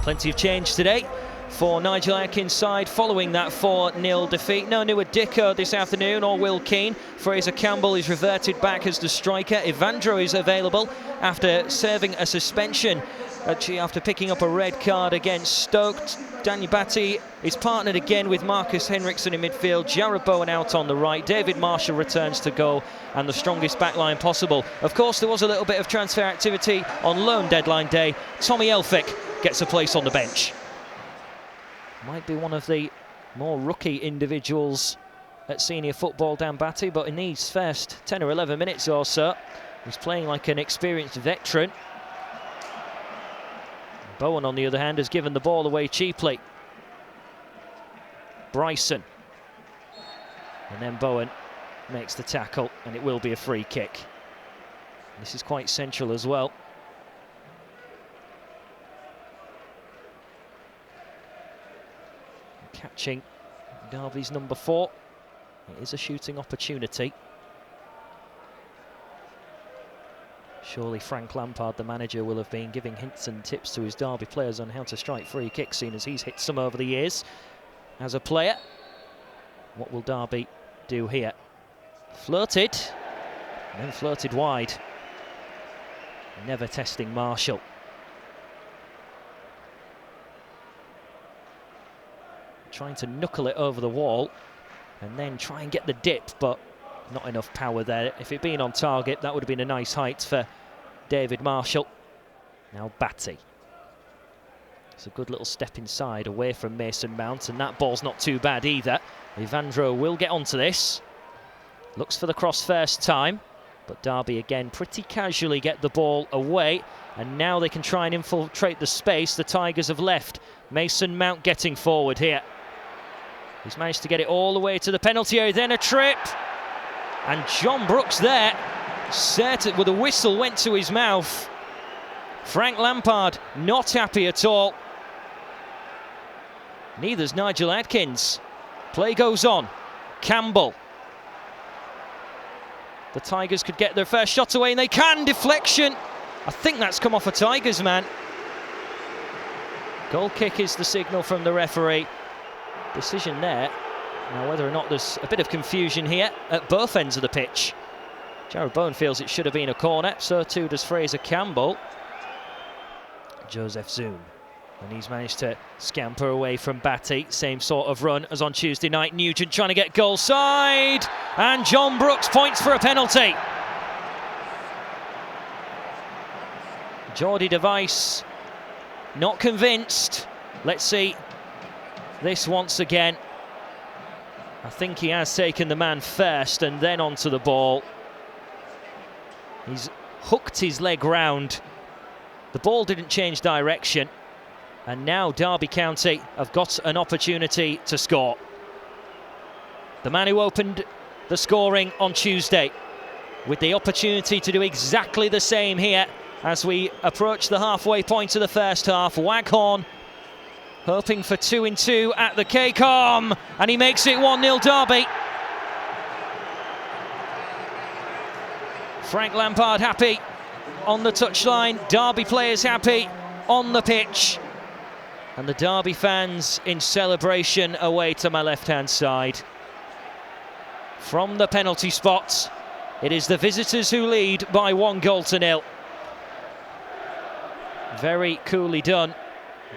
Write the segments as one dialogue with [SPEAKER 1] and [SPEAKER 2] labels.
[SPEAKER 1] Plenty of change today for Nigel Adkins' side following that 4-0 defeat. No new Dicko this afternoon or Will Keane. Fraser Campbell is reverted back as the striker. Evandro is available after serving a suspension after picking up a red card against Stoke. Danny Batty is partnered again with Marcus Henriksen in midfield. Jarrod Bowen out on the right. David Marshall returns to goal, and the strongest backline possible. Of course, there was a little bit of transfer activity on loan deadline day. Tommy Elphick gets a place on the bench. Might be one of the more rookie individuals at senior football, Dan Batty, but in these first 10 or 11 minutes or so, he's playing like an experienced veteran. Bowen, on the other hand, has given the ball away cheaply. Bryson. And then Bowen makes the tackle, and it will be a free kick. This is quite central as well. Catching Derby's number 4. It is a shooting opportunity. Surely Frank Lampard, the manager, will have been giving hints and tips to his Derby players on how to strike free kicks, seeing as he's hit some over the years as a player. What will Derby do here? Flirted, and then flirted wide. Never testing Marshall. Trying to knuckle it over the wall and then try and get the dip, but not enough power there. If it'd been on target, that would have been a nice height for David Marshall. Now Batty. It's a good little step inside away from Mason Mount, and that ball's not too bad either. Evandro will get onto this. Looks for the cross first time, but Derby again pretty casually get the ball away, and now they can try and infiltrate the space the Tigers have left. Mason Mount getting forward here. He's managed to get it all the way to the penalty area, then a trip. And John Brooks there, certain with a whistle went to his mouth. Frank Lampard not happy at all. Neither's Nigel Adkins. Play goes on. Campbell. The Tigers could get their first shot away, and they can. Deflection. I think that's come off a Tigers man. Goal kick is the signal from the referee. Decision there. Now, whether or not there's a bit of confusion here at both ends of the pitch. Jarrod Bowen feels it should have been a corner, so too does Fraser Campbell. Joseph Zoom, and he's managed to scamper away from Batty. Same sort of run as on Tuesday night. Nugent trying to get goal side, and John Brooks points for a penalty. Geordie Device not convinced. Let's see this once again. I think he has taken the man first and then onto the ball. He's hooked his leg round. The ball didn't change direction. And now Derby County have got an opportunity to score. The man who opened the scoring on Tuesday with the opportunity to do exactly the same here as we approach the halfway point of the first half. Waghorn hoping for 2-2 at the KCOM, and he makes it 1-0 Derby. Frank Lampard happy on the touchline, Derby players happy on the pitch, and the Derby fans in celebration away to my left-hand side. From the penalty spot, it is the visitors who lead by 1-0. Very coolly done.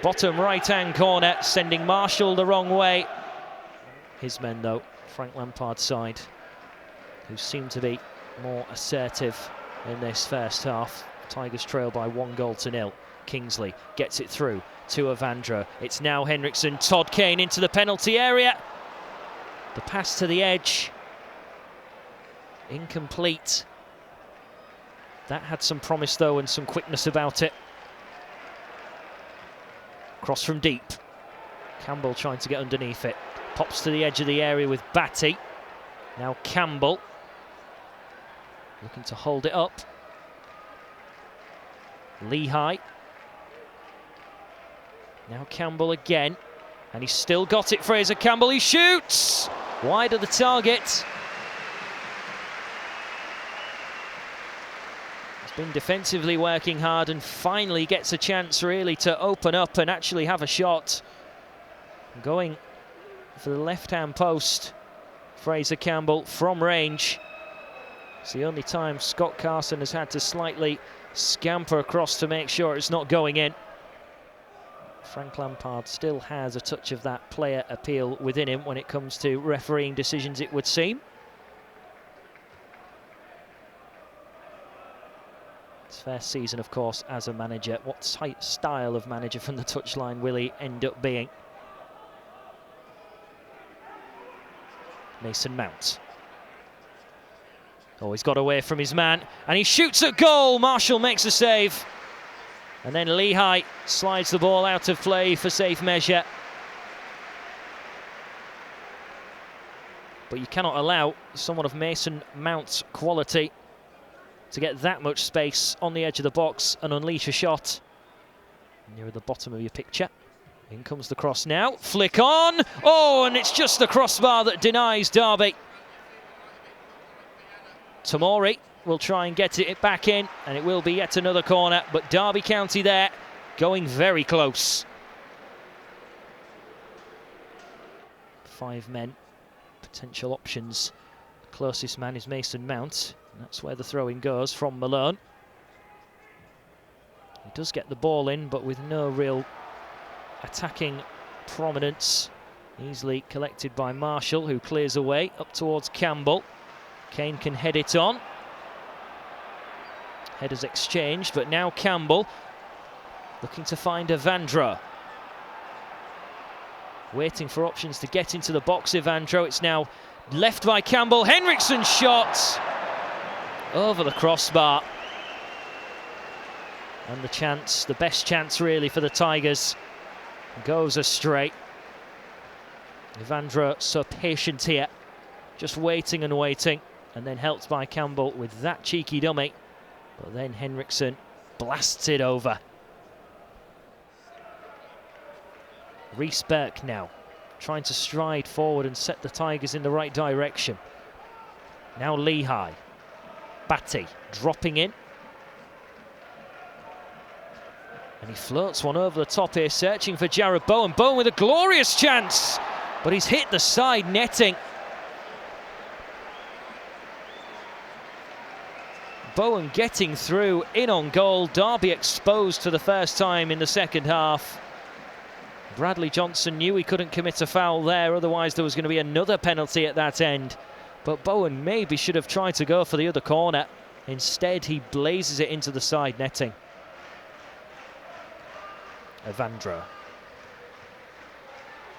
[SPEAKER 1] Bottom right-hand corner, sending Marshall the wrong way. His men, though, Frank Lampard's side, who seem to be more assertive in this first half. Tigers trail by 1-0. Kingsley gets it through to Evandro. It's now Henriksen. Todd Kane into the penalty area. The pass to the edge. Incomplete. That had some promise, though, and some quickness about it. Cross from deep. Campbell trying to get underneath it. Pops to the edge of the area with Batty. Now Campbell looking to hold it up. Lehigh. Now Campbell again. And he's still got it, Fraser Campbell. He shoots! Wide of the target. He's been defensively working hard and finally gets a chance really to open up and actually have a shot. Going for the left-hand post, Fraser Campbell from range. It's the only time Scott Carson has had to slightly scamper across to make sure it's not going in. Frank Lampard still has a touch of that player appeal within him when it comes to refereeing decisions, it would seem. His first season, of course, as a manager. What style of manager from the touchline will he end up being? Mason Mount. Oh, he's got away from his man, and he shoots at goal. Marshall makes a save. And then Lehigh slides the ball out of play for safe measure. But you cannot allow someone of Mason Mount's quality to get that much space on the edge of the box and unleash a shot. Near the bottom of your picture. In comes the cross now. Flick on. Oh, and it's just the crossbar that denies Derby. Tamori will try and get it back in, and it will be yet another corner, but Derby County there going very close. 5 men, potential options. The closest man is Mason Mount, and that's where the throw-in goes from Malone. He does get the ball in, but with no real attacking prominence. Easily collected by Marshall, who clears away up towards Campbell. Kane can head it on. Headers exchanged, but now Campbell looking to find Evandro. Waiting for options to get into the box, Evandro. It's now left by Campbell. Henriksen's shot over the crossbar. And the chance, the best chance really for the Tigers, goes astray. Evandro so patient here, just waiting and waiting, and then helped by Campbell with that cheeky dummy. But then Henriksen blasts it over. Reece Burke now trying to stride forward and set the Tigers in the right direction. Now Lehigh. Batty dropping in. And he floats one over the top here, searching for Jared Bowen. Bowen with a glorious chance, but he's hit the side netting. Bowen getting through, in on goal. Derby exposed for the first time in the second half. Bradley Johnson knew he couldn't commit a foul there, otherwise there was going to be another penalty at that end. But Bowen maybe should have tried to go for the other corner. Instead, he blazes it into the side netting. Evandro.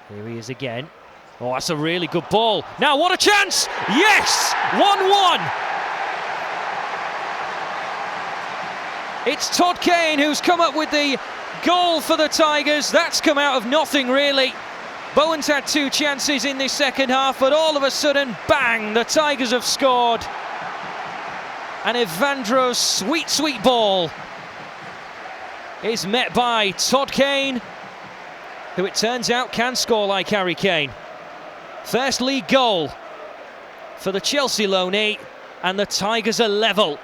[SPEAKER 1] Here he is again. Oh, that's a really good ball. Now, what a chance! Yes! 1-1! It's Todd Kane who's come up with the goal for the Tigers. That's come out of nothing, really. Bowen's had 2 chances in this second half, but all of a sudden, bang, the Tigers have scored. And Evandro's sweet, sweet ball is met by Todd Kane, who it turns out can score like Harry Kane. First league goal for the Chelsea loanee, and the Tigers are level.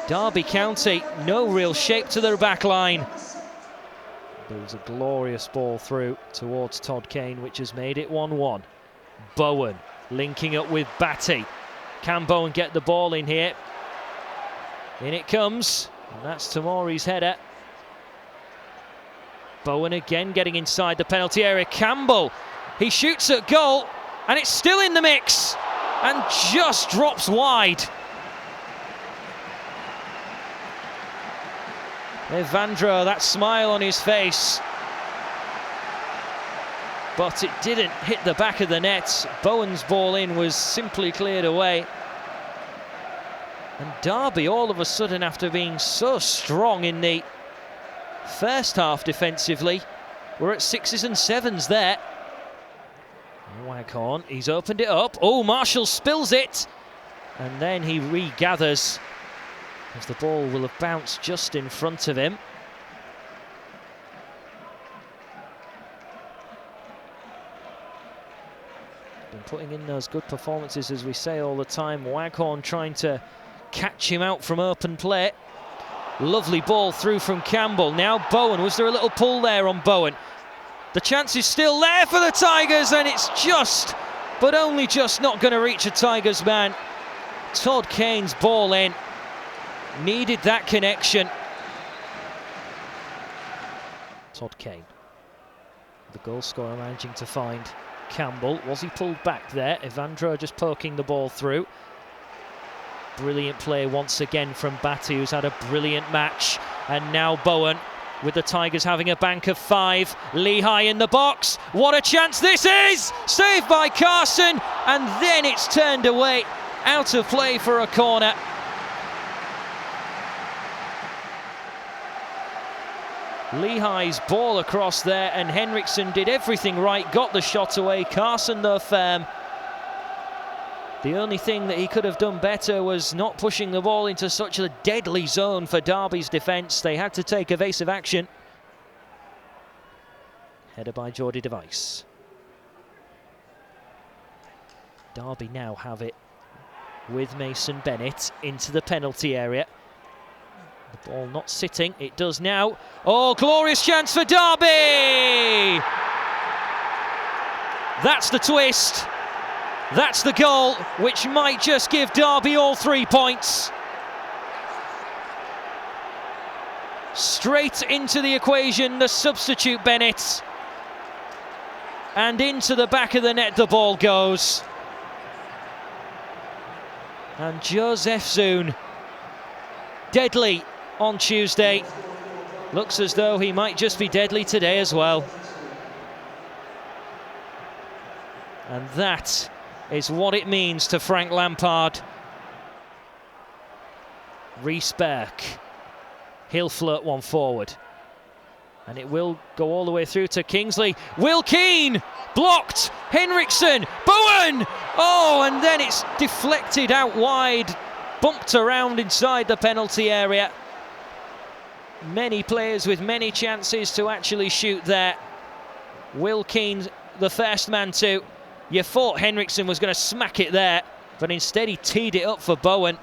[SPEAKER 1] Derby County, no real shape to their back line. There was a glorious ball through towards Todd Kane, which has made it 1-1. Bowen linking up with Batty. Can Bowen get the ball in here? In it comes, and that's Tamori's header. Bowen again getting inside the penalty area. Campbell, he shoots at goal, and it's still in the mix, and just drops wide. Evandro, that smile on his face, but it didn't hit the back of the net. Bowen's ball in was simply cleared away. And Derby, all of a sudden, after being so strong in the first half defensively, we're at 6s and 7s there. Waghorn, he's opened it up. Oh, Marshall spills it, and then he regathers, as the ball will have bounced just in front of him. Been putting in those good performances, as we say all the time. Waghorn trying to catch him out from open play. Lovely ball through from Campbell. Now Bowen. Was there a little pull there on Bowen? The chance is still there for the Tigers, and it's just, but only just, not going to reach a Tigers man. Todd Kane's ball in. Needed that connection. Todd Kane. The goal scorer managing to find Campbell. Was he pulled back there? Evandro just poking the ball through. Brilliant play once again from Batty, who's had a brilliant match. And now Bowen, with the Tigers having a bank of 5. Lehigh in the box. What a chance this is! Saved by Carson, and then it's turned away. Out of play for a corner. Lehigh's ball across there, and Henriksen did everything right, got the shot away. Carson, though, firm. The only thing that he could have done better was not pushing the ball into such a deadly zone for Derby's defence. They had to take evasive action. Header by Jordy Device. Derby now have it with Mason Bennett into the penalty area. The ball not sitting, it does now. Oh, glorious chance for Derby! That's the twist. That's the goal, which might just give Derby all 3 points. Straight into the equation, the substitute Bennett. And into the back of the net the ball goes. And Joseph Zoon, deadly on Tuesday. Looks as though he might just be deadly today as well. And that is what it means to Frank Lampard. Rhys Burke. He'll flirt one forward. And it will go all the way through to Kingsley. Will Keane! Blocked! Henriksen! Bowen! Oh, and then it's deflected out wide. Bumped around inside the penalty area. Many players with many chances to actually shoot there. Will Keane, the first man to. You thought Henriksen was going to smack it there, but instead he teed it up for Bowen.